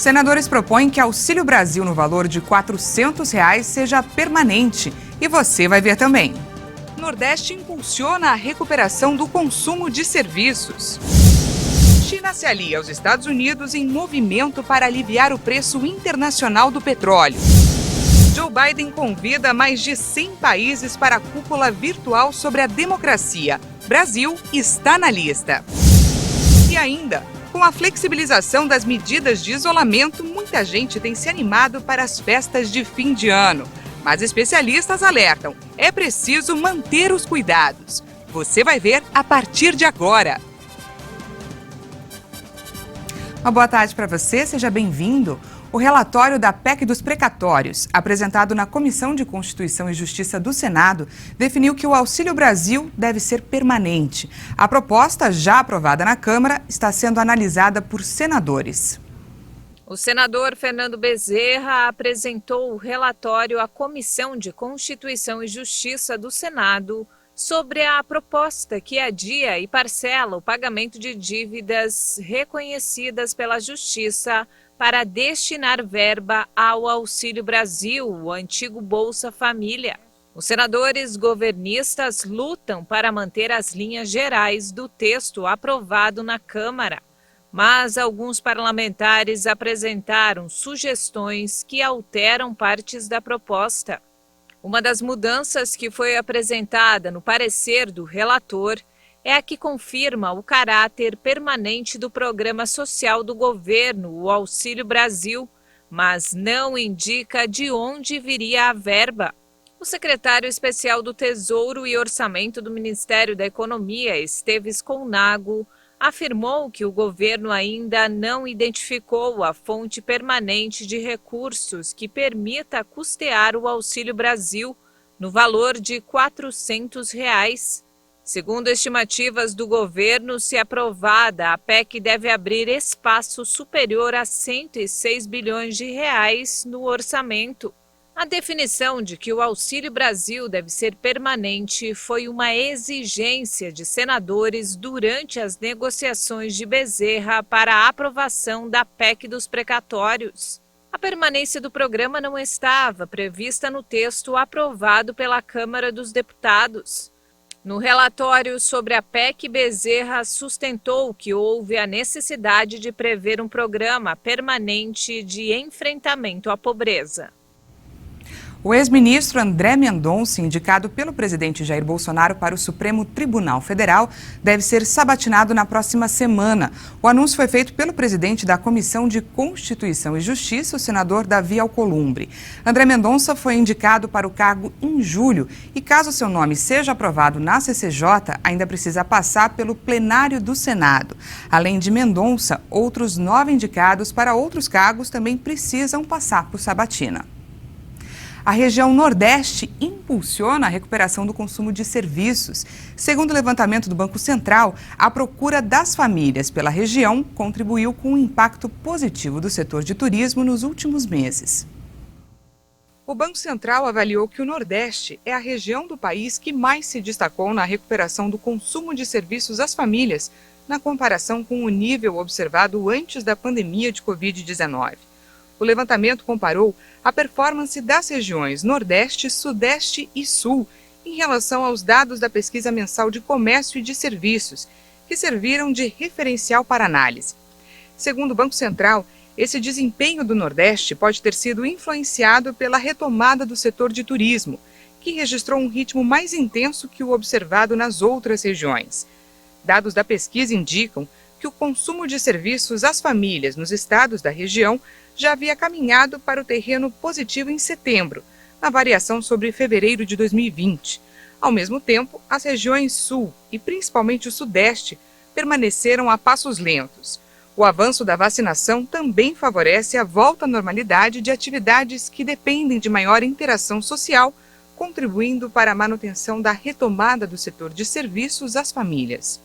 Senadores propõem que Auxílio Brasil no valor de R$ 400 seja permanente. E você vai ver também. Nordeste impulsiona a recuperação do consumo de serviços. China se alia aos Estados Unidos em movimento para aliviar o preço internacional do petróleo. Joe Biden convida mais de 100 países para a cúpula virtual sobre a democracia. Brasil está na lista. E ainda, com a flexibilização das medidas de isolamento, muita gente tem se animado para as festas de fim de ano. Mas especialistas alertam, é preciso manter os cuidados. Você vai ver a partir de agora. Uma boa tarde para você, seja bem-vindo. O relatório da PEC dos precatórios, apresentado na Comissão de Constituição e Justiça do Senado, definiu que o Auxílio Brasil deve ser permanente. A proposta, já aprovada na Câmara, está sendo analisada por senadores. O senador Fernando Bezerra apresentou o relatório à Comissão de Constituição e Justiça do Senado sobre a proposta que adia e parcela o pagamento de dívidas reconhecidas pela Justiça para destinar verba ao Auxílio Brasil, o antigo Bolsa Família. Os senadores governistas lutam para manter as linhas gerais do texto aprovado na Câmara, mas alguns parlamentares apresentaram sugestões que alteram partes da proposta. Uma das mudanças que foi apresentada no parecer do relator é a que confirma o caráter permanente do programa social do governo, o Auxílio Brasil, mas não indica de onde viria a verba. O secretário especial do Tesouro e Orçamento do Ministério da Economia, Esteves Colnago, afirmou que o governo ainda não identificou a fonte permanente de recursos que permita custear o Auxílio Brasil no valor de R$ 400. Segundo estimativas do governo, se aprovada, a PEC deve abrir espaço superior a 106 bilhões de reais no orçamento. A definição de que o Auxílio Brasil deve ser permanente foi uma exigência de senadores durante as negociações de Bezerra para a aprovação da PEC dos precatórios. A permanência do programa não estava prevista no texto aprovado pela Câmara dos Deputados. No relatório sobre a PEC, Bezerra sustentou que houve a necessidade de prever um programa permanente de enfrentamento à pobreza. O ex-ministro André Mendonça, indicado pelo presidente Jair Bolsonaro para o Supremo Tribunal Federal, deve ser sabatinado na próxima semana. O anúncio foi feito pelo presidente da Comissão de Constituição e Justiça, o senador Davi Alcolumbre. André Mendonça foi indicado para o cargo em julho e, caso seu nome seja aprovado na CCJ, ainda precisa passar pelo plenário do Senado. Além de Mendonça, outros 9 indicados para outros cargos também precisam passar por sabatina. A região Nordeste impulsiona a recuperação do consumo de serviços. Segundo o levantamento do Banco Central, a procura das famílias pela região contribuiu com um impacto positivo do setor de turismo nos últimos meses. O Banco Central avaliou que o Nordeste é a região do país que mais se destacou na recuperação do consumo de serviços às famílias, na comparação com o nível observado antes da pandemia de Covid-19. O levantamento comparou a performance das regiões Nordeste, Sudeste e Sul em relação aos dados da pesquisa mensal de comércio e de serviços, que serviram de referencial para análise. Segundo o Banco Central, esse desempenho do Nordeste pode ter sido influenciado pela retomada do setor de turismo, que registrou um ritmo mais intenso que o observado nas outras regiões. Dados da pesquisa indicam que o consumo de serviços às famílias nos estados da região já havia caminhado para o terreno positivo em setembro, na variação sobre fevereiro de 2020. Ao mesmo tempo, as regiões Sul e principalmente o Sudeste permaneceram a passos lentos. O avanço da vacinação também favorece a volta à normalidade de atividades que dependem de maior interação social, contribuindo para a manutenção da retomada do setor de serviços às famílias.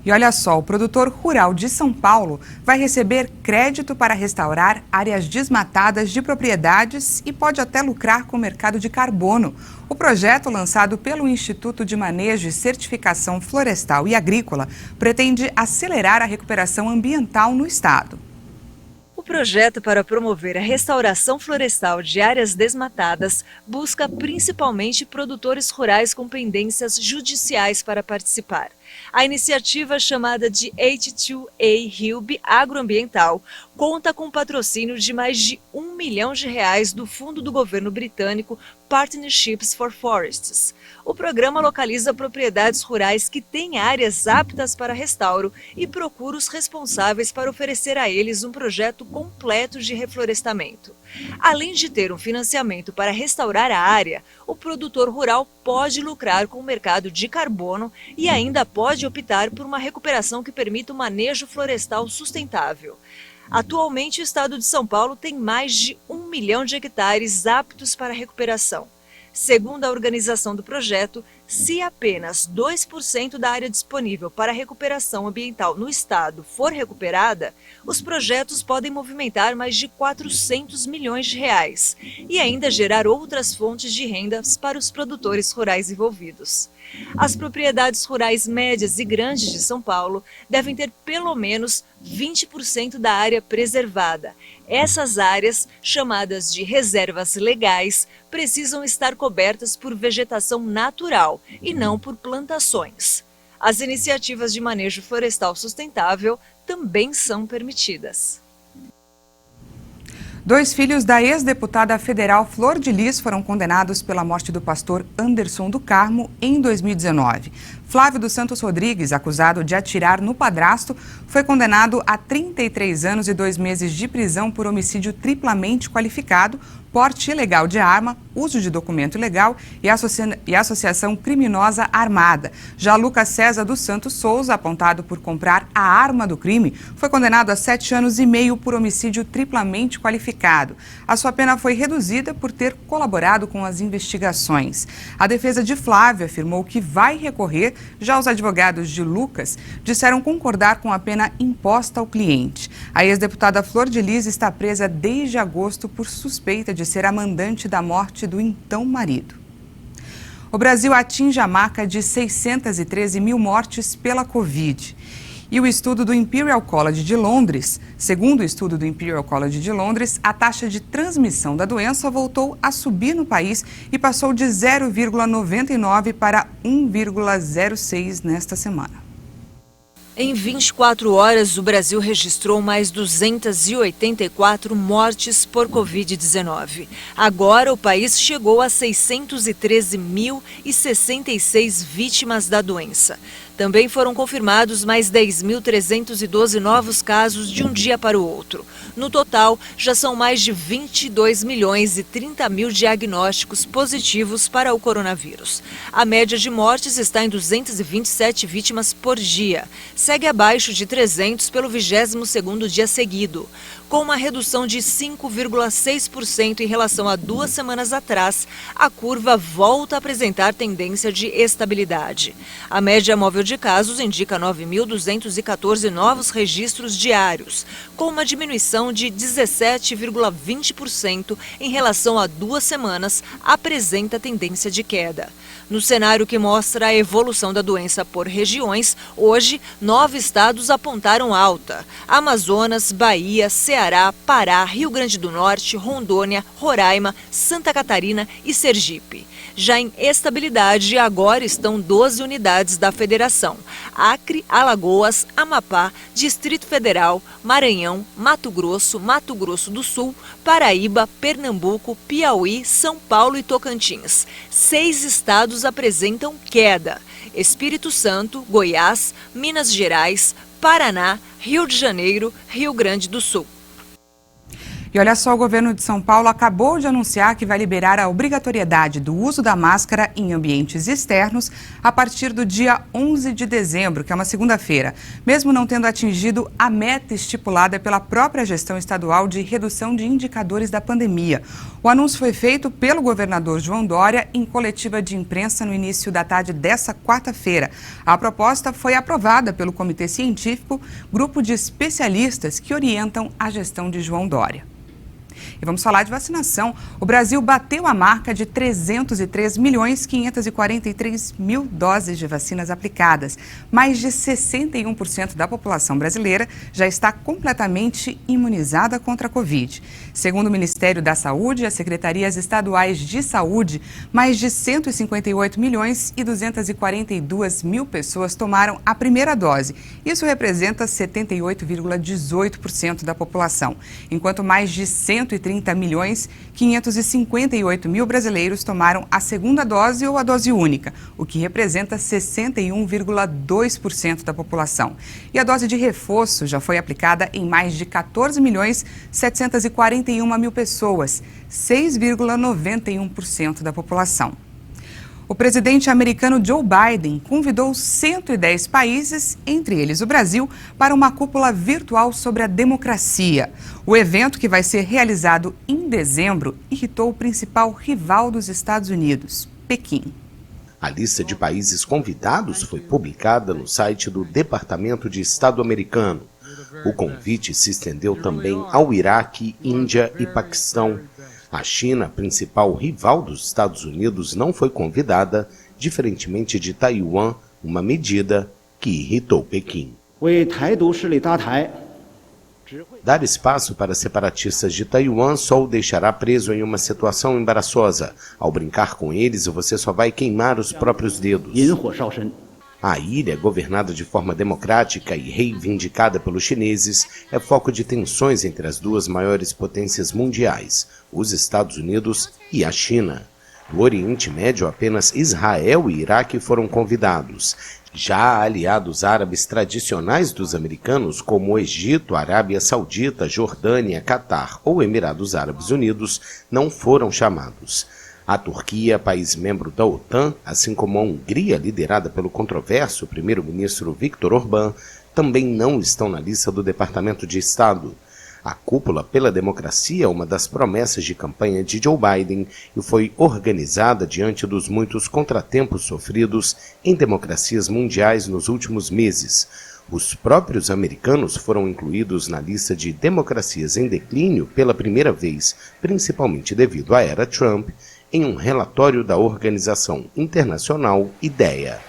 E olha só, o produtor rural de São Paulo vai receber crédito para restaurar áreas desmatadas de propriedades e pode até lucrar com o mercado de carbono. O projeto, lançado pelo Instituto de Manejo e Certificação Florestal e Agrícola, pretende acelerar a recuperação ambiental no estado. O O projeto para promover a restauração florestal de áreas desmatadas busca principalmente produtores rurais com pendências judiciais para participar. A iniciativa, chamada de H2A Hilb Agroambiental, conta com patrocínio de mais de R$1 milhão do fundo do governo britânico Partnerships for Forests. O programa localiza propriedades rurais que têm áreas aptas para restauro e procura os responsáveis para oferecer a eles um projeto completo de reflorestamento. Além de ter um financiamento para restaurar a área, o produtor rural pode lucrar com o mercado de carbono e ainda pode optar por uma recuperação que permita o manejo florestal sustentável. Atualmente, o estado de São Paulo tem mais de 1 milhão de hectares aptos para recuperação. Segundo a organização do projeto, se apenas 2% da área disponível para recuperação ambiental no estado for recuperada, os projetos podem movimentar mais de R$400 milhões e ainda gerar outras fontes de rendas para os produtores rurais envolvidos. As propriedades rurais médias e grandes de São Paulo devem ter pelo menos 20% da área preservada. Essas áreas, chamadas de reservas legais, precisam estar cobertas por vegetação natural e não por plantações. As iniciativas de manejo florestal sustentável também são permitidas. 2 filhos da ex-deputada federal Flor de Lis foram condenados pela morte do pastor Anderson do Carmo em 2019. Flávio dos Santos Rodrigues, acusado de atirar no padrasto, foi condenado a 33 anos e 2 meses de prisão por homicídio triplamente qualificado, porte ilegal de arma, uso de documento ilegal e associação criminosa armada. Já Lucas César dos Santos Souza, apontado por comprar a arma do crime, foi condenado a 7 anos e meio por homicídio triplamente qualificado. A sua pena foi reduzida por ter colaborado com as investigações. A defesa de Flávio afirmou que vai recorrer, já os advogados de Lucas disseram concordar com a pena imposta ao cliente. A ex-deputada Flor de Lis está presa desde agosto por suspeita de ser a mandante da morte do então marido. O Brasil atinge a marca de 613 mil mortes pela Covid. E o estudo do Imperial College de Londres, segundo o estudo do Imperial College de Londres, a taxa de transmissão da doença voltou a subir no país e passou de 0,99 para 1,06 nesta semana. Em 24 horas, o Brasil registrou mais 284 mortes por Covid-19. Agora, o país chegou a 613.066 vítimas da doença. Também foram confirmados mais 10.312 novos casos de um dia para o outro. No total, já são mais de 22.030.000 diagnósticos positivos para o coronavírus. A média de mortes está em 227 vítimas por dia. Segue abaixo de 300 pelo 22º dia seguido. Com uma redução de 5,6% em relação a 2 semanas atrás, a curva volta a apresentar tendência de estabilidade. A média móvel de casos indica 9.214 novos registros diários, com uma diminuição de 17,20% em relação a 2 semanas, apresenta tendência de queda. No cenário que mostra a evolução da doença por regiões, hoje, 9 estados apontaram alta: Amazonas, Bahia, Ceará, Pará, Rio Grande do Norte, Rondônia, Roraima, Santa Catarina e Sergipe. Já em estabilidade, agora estão 12 unidades da Federação: Acre, Alagoas, Amapá, Distrito Federal, Maranhão, Mato Grosso do Sul, Paraíba, Pernambuco, Piauí, São Paulo e Tocantins. 6 estados apresentam queda: Espírito Santo, Goiás, Minas Gerais, Paraná, Rio de Janeiro, Rio Grande do Sul. E olha só, o governo de São Paulo acabou de anunciar que vai liberar a obrigatoriedade do uso da máscara em ambientes externos a partir do dia 11 de dezembro, que é uma segunda-feira, mesmo não tendo atingido a meta estipulada pela própria gestão estadual de redução de indicadores da pandemia. O anúncio foi feito pelo governador João Dória em coletiva de imprensa no início da tarde dessa quarta-feira. A proposta foi aprovada pelo Comitê Científico, grupo de especialistas que orientam a gestão de João Dória. E vamos falar de vacinação. O Brasil bateu a marca de 303.543.000 doses de vacinas aplicadas. Mais de 61% da população brasileira já está completamente imunizada contra a Covid. Segundo o Ministério da Saúde e as secretarias estaduais de saúde, mais de 158.242.000 pessoas tomaram a primeira dose. Isso representa 78,18% da população, enquanto mais de 130.558.000 brasileiros tomaram a segunda dose ou a dose única, o que representa 61,2% da população. E a dose de reforço já foi aplicada em mais de 14.741.000 pessoas, 6,91% da população. O presidente americano Joe Biden convidou 110 países, entre eles o Brasil, para uma cúpula virtual sobre a democracia. O evento, que vai ser realizado em dezembro, irritou o principal rival dos Estados Unidos, Pequim. A lista de países convidados foi publicada no site do Departamento de Estado americano. O convite se estendeu também ao Iraque, Índia e Paquistão. A China, principal rival dos Estados Unidos, não foi convidada, diferentemente de Taiwan, uma medida que irritou Pequim. Dar espaço para separatistas de Taiwan só o deixará preso em uma situação embaraçosa. Ao brincar com eles, você só vai queimar os próprios dedos. A ilha, governada de forma democrática e reivindicada pelos chineses, é foco de tensões entre as duas maiores potências mundiais, os Estados Unidos e a China. No Oriente Médio, apenas Israel e Iraque foram convidados. Já aliados árabes tradicionais dos americanos, como o Egito, Arábia Saudita, Jordânia, Catar ou Emirados Árabes Unidos, não foram chamados. A Turquia, país membro da OTAN, assim como a Hungria, liderada pelo controverso primeiro-ministro Viktor Orbán, também não estão na lista do Departamento de Estado. A Cúpula pela Democracia é uma das promessas de campanha de Joe Biden e foi organizada diante dos muitos contratempos sofridos em democracias mundiais nos últimos meses. Os próprios americanos foram incluídos na lista de democracias em declínio pela primeira vez, principalmente devido à era Trump, em um relatório da organização internacional IDEA.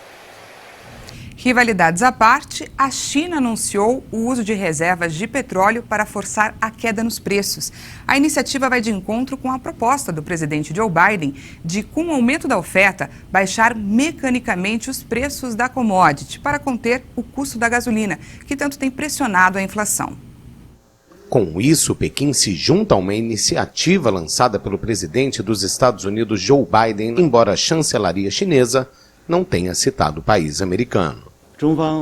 Rivalidades à parte, a China anunciou o uso de reservas de petróleo para forçar a queda nos preços. A iniciativa vai de encontro com a proposta do presidente Joe Biden de, com o aumento da oferta, baixar mecanicamente os preços da commodity para conter o custo da gasolina, que tanto tem pressionado a inflação. Com isso, Pequim se junta a uma iniciativa lançada pelo presidente dos Estados Unidos, Joe Biden, embora a chancelaria chinesa não tenha citado o país americano.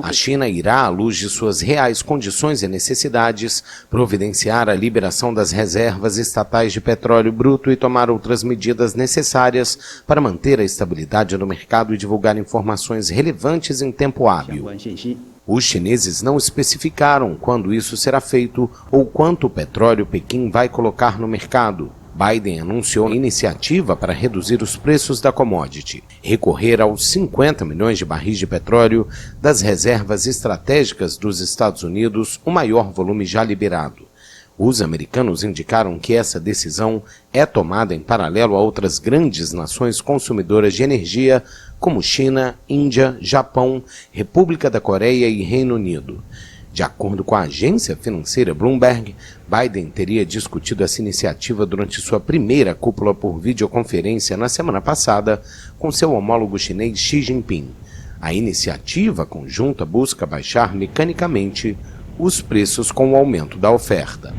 A China irá, à luz de suas reais condições e necessidades, providenciar a liberação das reservas estatais de petróleo bruto e tomar outras medidas necessárias para manter a estabilidade no mercado e divulgar informações relevantes em tempo hábil. Os chineses não especificaram quando isso será feito ou quanto petróleo Pequim vai colocar no mercado. Biden anunciou uma iniciativa para reduzir os preços da commodity, recorrer aos 50 milhões de barris de petróleo das reservas estratégicas dos Estados Unidos, o maior volume já liberado. Os americanos indicaram que essa decisão é tomada em paralelo a outras grandes nações consumidoras de energia, como China, Índia, Japão, República da Coreia e Reino Unido. De acordo com a agência financeira Bloomberg, Biden teria discutido essa iniciativa durante sua primeira cúpula por videoconferência na semana passada com seu homólogo chinês Xi Jinping. A iniciativa conjunta busca baixar mecanicamente os preços com o aumento da oferta.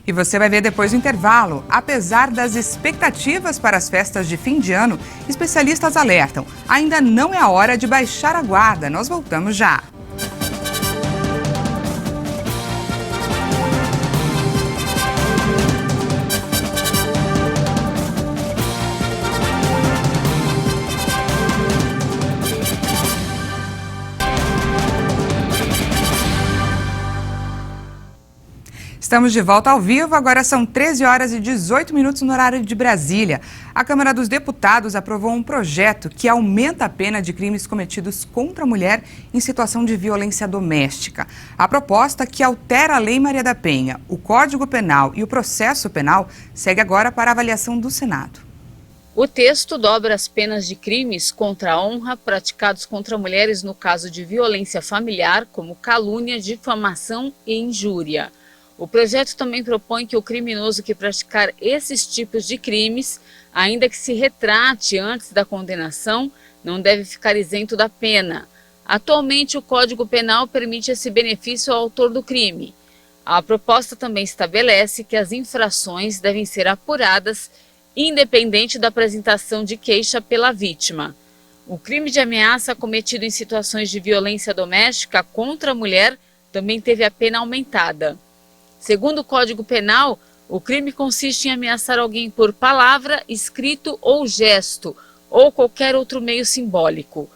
E você vai ver depois do intervalo. Apesar das expectativas para as festas de fim de ano, especialistas alertam: ainda não é a hora de baixar a guarda. Nós voltamos já. Estamos de volta ao vivo, agora são 13 horas e 18 minutos no horário de Brasília. A Câmara dos Deputados aprovou um projeto que aumenta a pena de crimes cometidos contra a mulher em situação de violência doméstica. A proposta, que altera a Lei Maria da Penha, o Código Penal e o Processo Penal, segue agora para avaliação do Senado. O texto dobra as penas de crimes contra a honra praticados contra mulheres no caso de violência familiar, como calúnia, difamação e injúria. O projeto também propõe que o criminoso que praticar esses tipos de crimes, ainda que se retrate antes da condenação, não deve ficar isento da pena. Atualmente, o Código Penal permite esse benefício ao autor do crime. A proposta também estabelece que as infrações devem ser apuradas, independente da apresentação de queixa pela vítima. O crime de ameaça cometido em situações de violência doméstica contra a mulher também teve a pena aumentada. Segundo o Código Penal, o crime consiste em ameaçar alguém por palavra, escrito ou gesto, ou qualquer outro meio simbólico.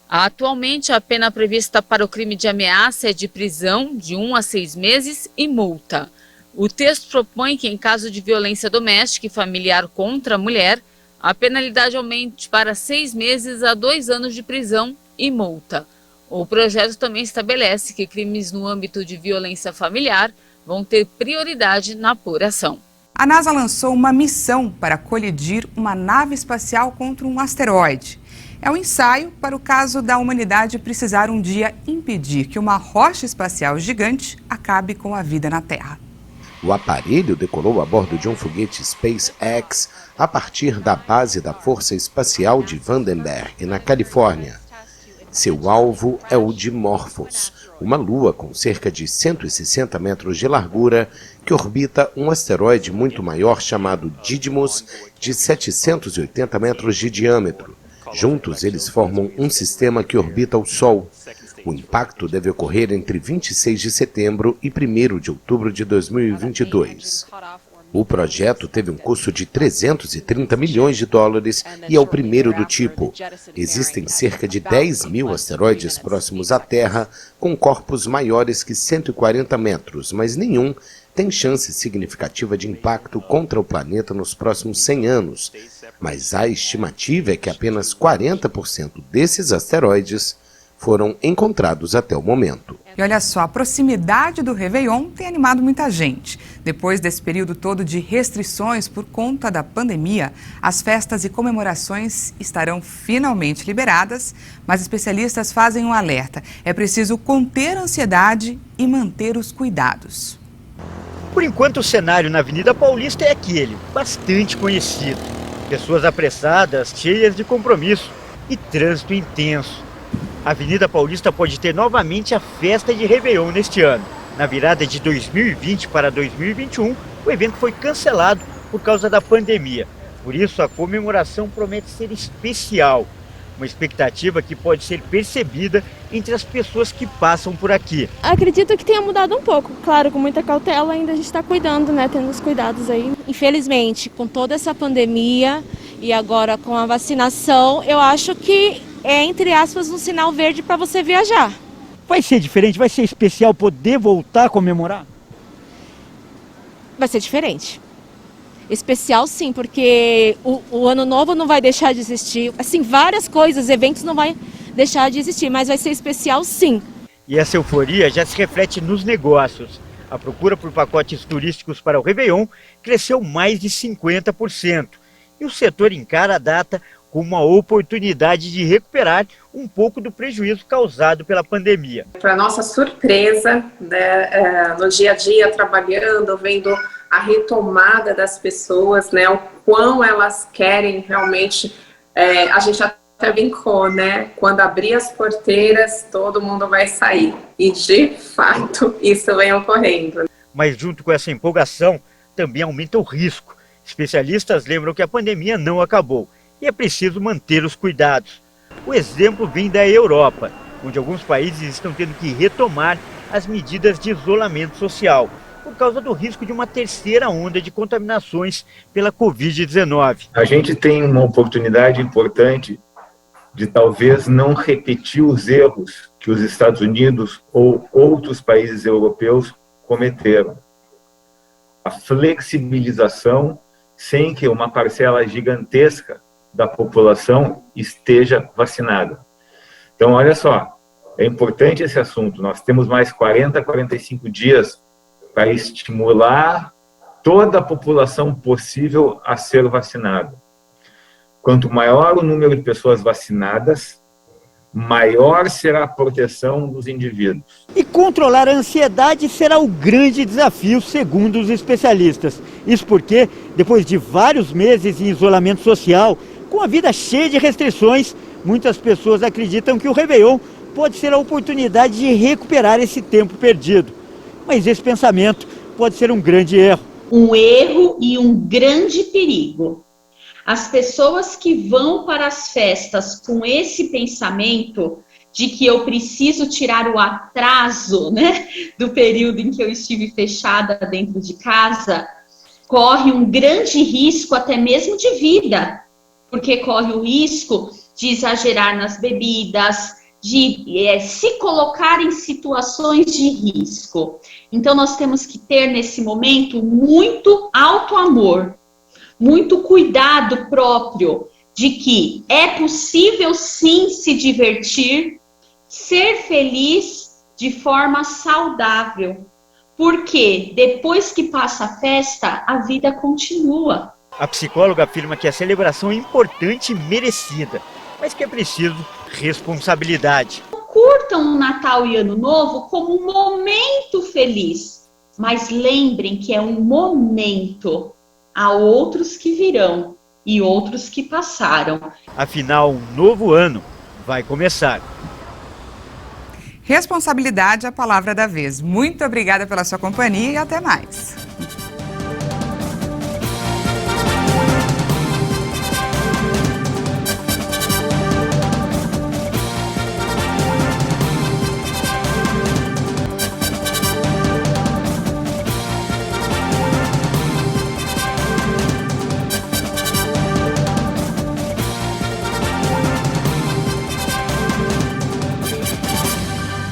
Atualmente, a pena prevista para o crime de ameaça é de prisão de 1 a 6 meses e multa. O texto propõe que, em caso de violência doméstica e familiar contra a mulher, a penalidade aumente para 6 meses a 2 anos de prisão e multa. O projeto também estabelece que crimes no âmbito de violência familiar vão ter prioridade na apuração. A NASA lançou uma missão para colidir uma nave espacial contra um asteroide. É um ensaio para o caso da humanidade precisar um dia impedir que uma rocha espacial gigante acabe com a vida na Terra. O aparelho decolou a bordo de um foguete SpaceX a partir da base da Força Espacial de Vandenberg, na Califórnia. Seu alvo é o Dimorphos, uma lua com cerca de 160 metros de largura que orbita um asteroide muito maior chamado Didymos, de 780 metros de diâmetro. Juntos, eles formam um sistema que orbita o Sol. O impacto deve ocorrer entre 26 de setembro e 1º de outubro de 2022. O projeto teve um custo de 330 milhões de dólares e é o primeiro do tipo. Existem cerca de 10 mil asteroides próximos à Terra, com corpos maiores que 140 metros, mas nenhum tem chance significativa de impacto contra o planeta nos próximos 100 anos. Mas a estimativa é que apenas 40% desses asteroides foram encontrados até o momento. E olha só, a proximidade do Réveillon tem animado muita gente. Depois desse período todo de restrições por conta da pandemia, as festas e comemorações estarão finalmente liberadas, mas especialistas fazem um alerta. É preciso conter a ansiedade e manter os cuidados. Por enquanto, o cenário na Avenida Paulista é aquele, bastante conhecido. Pessoas apressadas, cheias de compromisso e trânsito intenso. A Avenida Paulista pode ter novamente a festa de Réveillon neste ano. Na virada de 2020 para 2021, o evento foi cancelado por causa da pandemia. Por isso, a comemoração promete ser especial. Uma expectativa que pode ser percebida entre as pessoas que passam por aqui. Acredito que tenha mudado um pouco. Claro, com muita cautela, ainda a gente está cuidando, né? Tendo os cuidados aí. Infelizmente, com toda essa pandemia e agora com a vacinação, eu acho que é, entre aspas, um sinal verde para você viajar. Vai ser diferente? Vai ser especial poder voltar a comemorar? Vai ser diferente. Especial sim, porque o ano novo não vai deixar de existir. Assim, várias coisas, eventos não vai deixar de existir, mas vai ser especial sim. E essa euforia já se reflete nos negócios. A procura por pacotes turísticos para o Réveillon cresceu mais de 50%. E o setor encara a data com uma oportunidade de recuperar um pouco do prejuízo causado pela pandemia. Para nossa surpresa, né, no dia a dia, trabalhando, vendo a retomada das pessoas, né, o quão elas querem realmente, a gente até brincou, né, quando abrir as porteiras, todo mundo vai sair. E, de fato, isso vem ocorrendo. Mas junto com essa empolgação, também aumenta o risco. Especialistas lembram que a pandemia não acabou e é preciso manter os cuidados. O exemplo vem da Europa, onde alguns países estão tendo que retomar as medidas de isolamento social, por causa do risco de uma terceira onda de contaminações pela Covid-19. A gente tem uma oportunidade importante de talvez não repetir os erros que os Estados Unidos ou outros países europeus cometeram. a flexibilização sem que uma parcela gigantesca da população esteja vacinada. Então, olha só, é importante esse assunto. Nós temos mais 40, 45 dias para estimular toda a população possível a ser vacinada. Quanto maior o número de pessoas vacinadas, maior será a proteção dos indivíduos. E controlar a ansiedade será o grande desafio, segundo os especialistas. Isso porque, depois de vários meses em isolamento social, com a vida cheia de restrições, muitas pessoas acreditam que o Réveillon pode ser a oportunidade de recuperar esse tempo perdido. Mas esse pensamento pode ser um grande erro. Um erro e um grande perigo. As pessoas que vão para as festas com esse pensamento de que eu preciso tirar o atraso, né, do período em que eu estive fechada dentro de casa, corre um grande risco até mesmo de vida, porque corre o risco de exagerar nas bebidas, de se colocar em situações de risco. Então, nós temos que ter, nesse momento, muito autoamor, muito cuidado próprio de que é possível, sim, se divertir, ser feliz de forma saudável. Porque depois que passa a festa, a vida continua. A psicóloga afirma que a celebração é importante e merecida, mas que é preciso responsabilidade. Curtam o Natal e Ano Novo como um momento feliz, mas lembrem que é um momento. Há outros que virão e outros que passaram. Afinal, um novo ano vai começar. Responsabilidade é a palavra da vez. Muito obrigada pela sua companhia e até mais.